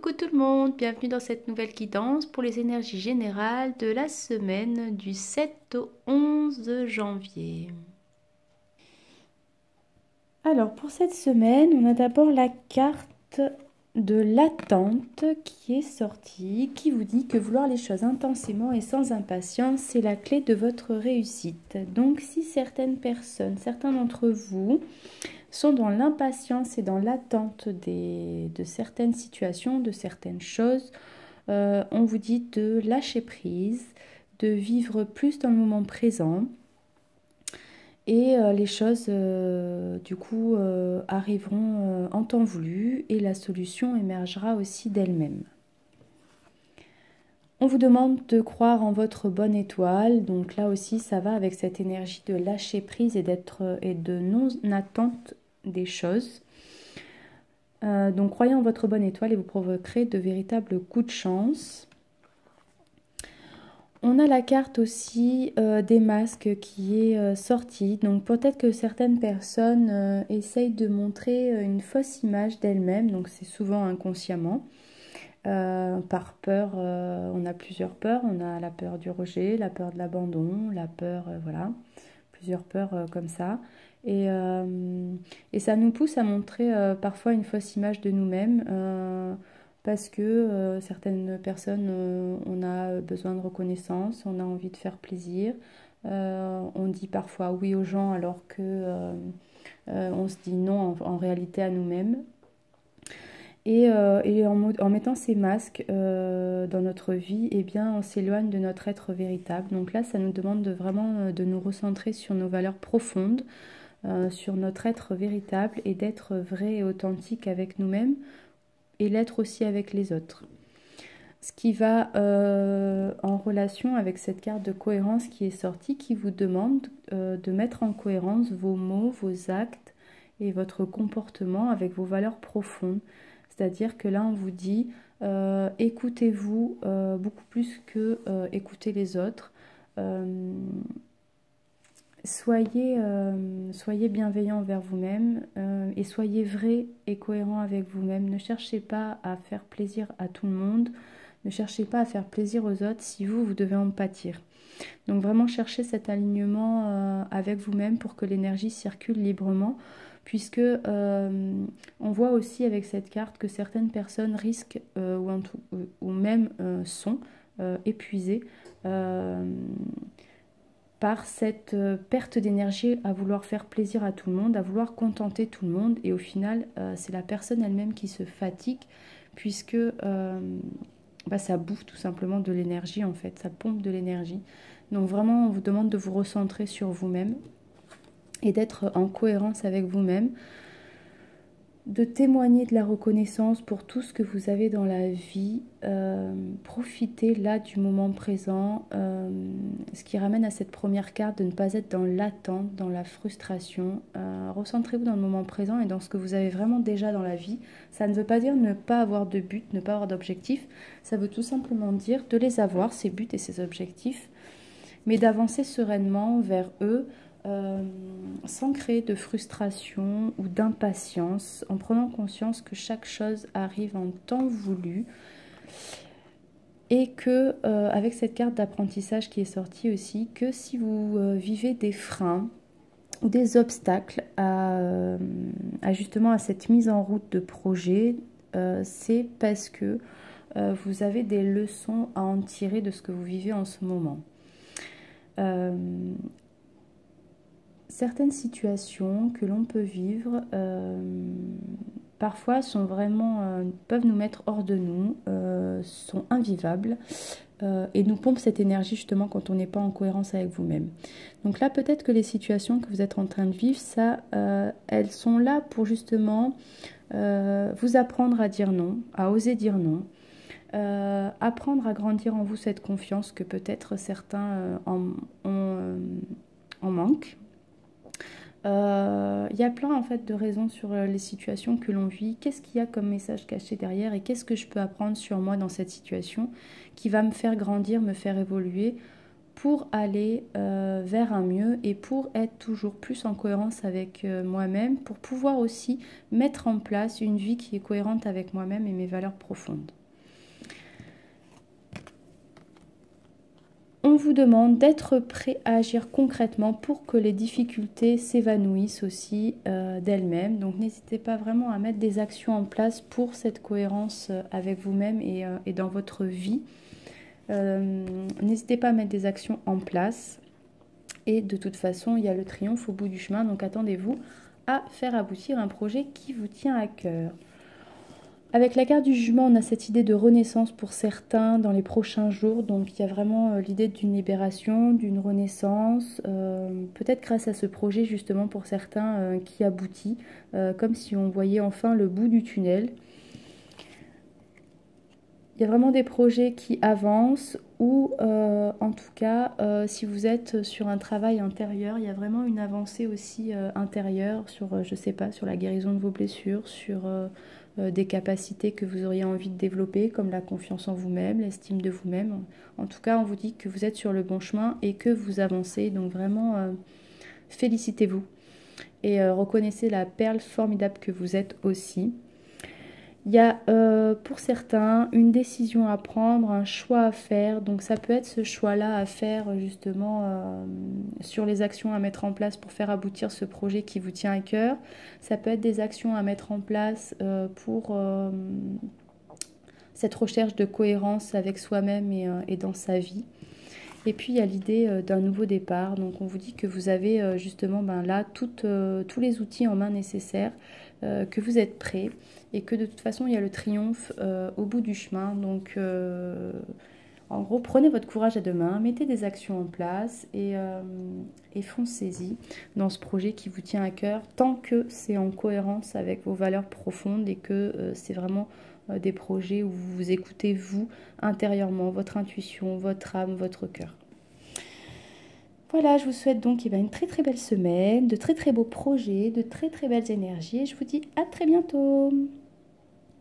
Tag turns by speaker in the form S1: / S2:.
S1: Coucou tout le monde, bienvenue dans cette nouvelle guidance pour les énergies générales de la semaine du 7 au 11 janvier. Alors pour cette semaine, on a d'abord la carte de l'attente qui est sortie, qui vous dit que vouloir les choses intensément et sans impatience, c'est la clé de votre réussite. Donc si certaines personnes, certains d'entre vous sont dans l'impatience et dans l'attente de certaines situations, de certaines choses, on vous dit de lâcher prise, de vivre plus dans le moment présent. Et les choses, du coup, arriveront en temps voulu et la solution émergera aussi d'elle-même. On vous demande de croire en votre bonne étoile. Donc là aussi, ça va avec cette énergie de lâcher prise et de non-attente des choses. Donc croyez en votre bonne étoile et vous provoquerez de véritables coups de chance. On a la carte aussi des masques qui est sortie. Donc peut-être que certaines personnes essayent de montrer une fausse image d'elles-mêmes. Donc c'est souvent inconsciemment. Par peur, on a plusieurs peurs. On a la peur du rejet, la peur de l'abandon, la peur, voilà. Plusieurs peurs comme ça. Et ça nous pousse à montrer parfois une fausse image de nous-mêmes. Parce que certaines personnes, on a besoin de reconnaissance, on a envie de faire plaisir. On dit parfois oui aux gens alors que on se dit non en réalité à nous-mêmes. Et en mettant ces masques dans notre vie, eh bien, on s'éloigne de notre être véritable. Donc là, ça nous demande vraiment de nous recentrer sur nos valeurs profondes, sur notre être véritable et d'être vrai et authentique avec nous-mêmes et l'être aussi avec les autres. Ce qui va en relation avec cette carte de cohérence qui est sortie, qui vous demande de mettre en cohérence vos mots, vos actes et votre comportement avec vos valeurs profondes. C'est-à-dire que là, on vous dit, écoutez-vous beaucoup plus que écoutez les autres. Soyez bienveillant envers vous-même et soyez vrai et cohérent avec vous-même. Ne cherchez pas à faire plaisir à tout le monde. Ne cherchez pas à faire plaisir aux autres si vous devez en pâtir. Donc vraiment cherchez cet alignement avec vous-même pour que l'énergie circule librement. Puisque on voit aussi avec cette carte que certaines personnes risquent ou même sont épuisées par cette perte d'énergie à vouloir faire plaisir à tout le monde, à vouloir contenter tout le monde. Et au final, c'est la personne elle-même qui se fatigue puisque ça bouffe tout simplement de l'énergie en fait, ça pompe de l'énergie. Donc vraiment, on vous demande de vous recentrer sur vous-même et d'être en cohérence avec vous-même, de témoigner de la reconnaissance pour tout ce que vous avez dans la vie, profitez là du moment présent, ce qui ramène à cette première carte de ne pas être dans l'attente, dans la frustration. Recentrez-vous dans le moment présent et dans ce que vous avez vraiment déjà dans la vie. Ça ne veut pas dire ne pas avoir de but, ne pas avoir d'objectif, ça veut tout simplement dire de les avoir, ces buts et ces objectifs, mais d'avancer sereinement vers eux, sans créer de frustration ou d'impatience, en prenant conscience que chaque chose arrive en temps voulu et que avec cette carte d'apprentissage qui est sortie aussi, que si vous vivez des freins ou des obstacles justement à cette mise en route de projet, c'est parce que vous avez des leçons à en tirer de ce que vous vivez en ce moment. Certaines situations que l'on peut vivre parfois sont vraiment, peuvent nous mettre hors de nous, sont invivables et nous pompent cette énergie justement quand on n'est pas en cohérence avec vous-même. Donc là, peut-être que les situations que vous êtes en train de vivre, elles sont là pour justement vous apprendre à dire non, à oser dire non. Apprendre à grandir en vous cette confiance que peut-être certains en manquent. Il y a plein en fait de raisons sur les situations que l'on vit. Qu'est-ce qu'il y a comme message caché derrière et qu'est-ce que je peux apprendre sur moi dans cette situation qui va me faire grandir, me faire évoluer pour aller vers un mieux et pour être toujours plus en cohérence avec moi-même, pour pouvoir aussi mettre en place une vie qui est cohérente avec moi-même et mes valeurs profondes. On vous demande d'être prêt à agir concrètement pour que les difficultés s'évanouissent aussi d'elles-mêmes. Donc n'hésitez pas vraiment à mettre des actions en place pour cette cohérence avec vous-même et dans votre vie. N'hésitez pas à mettre des actions en place. Et de toute façon, il y a le triomphe au bout du chemin. Donc attendez-vous à faire aboutir un projet qui vous tient à cœur. Avec la carte du jugement, on a cette idée de renaissance pour certains dans les prochains jours. Donc il y a vraiment l'idée d'une libération, d'une renaissance, peut-être grâce à ce projet justement pour certains qui aboutit, comme si on voyait enfin le bout du tunnel. Il y a vraiment des projets qui avancent ou en tout cas si vous êtes sur un travail intérieur, il y a vraiment une avancée aussi intérieure sur, je sais pas, sur la guérison de vos blessures, sur des capacités que vous auriez envie de développer comme la confiance en vous-même, l'estime de vous-même. En tout cas, on vous dit que vous êtes sur le bon chemin et que vous avancez. Donc vraiment, félicitez-vous et reconnaissez la perle formidable que vous êtes aussi. Il y a pour certains une décision à prendre, un choix à faire. Donc ça peut être ce choix-là à faire justement sur les actions à mettre en place pour faire aboutir ce projet qui vous tient à cœur. Ça peut être des actions à mettre en place pour cette recherche de cohérence avec soi-même et dans sa vie. Et puis il y a l'idée d'un nouveau départ. Donc on vous dit que vous avez justement là tous les outils en main nécessaires, que vous êtes prêts et que de toute façon il y a le triomphe au bout du chemin. Donc en gros, prenez votre courage à deux mains, mettez des actions en place et foncez-y dans ce projet qui vous tient à cœur tant que c'est en cohérence avec vos valeurs profondes et que c'est vraiment des projets où vous vous écoutez vous intérieurement, votre intuition, votre âme, votre cœur. Voilà, je vous souhaite donc une très très belle semaine, de très très beaux projets, de très très belles énergies et je vous dis à très bientôt.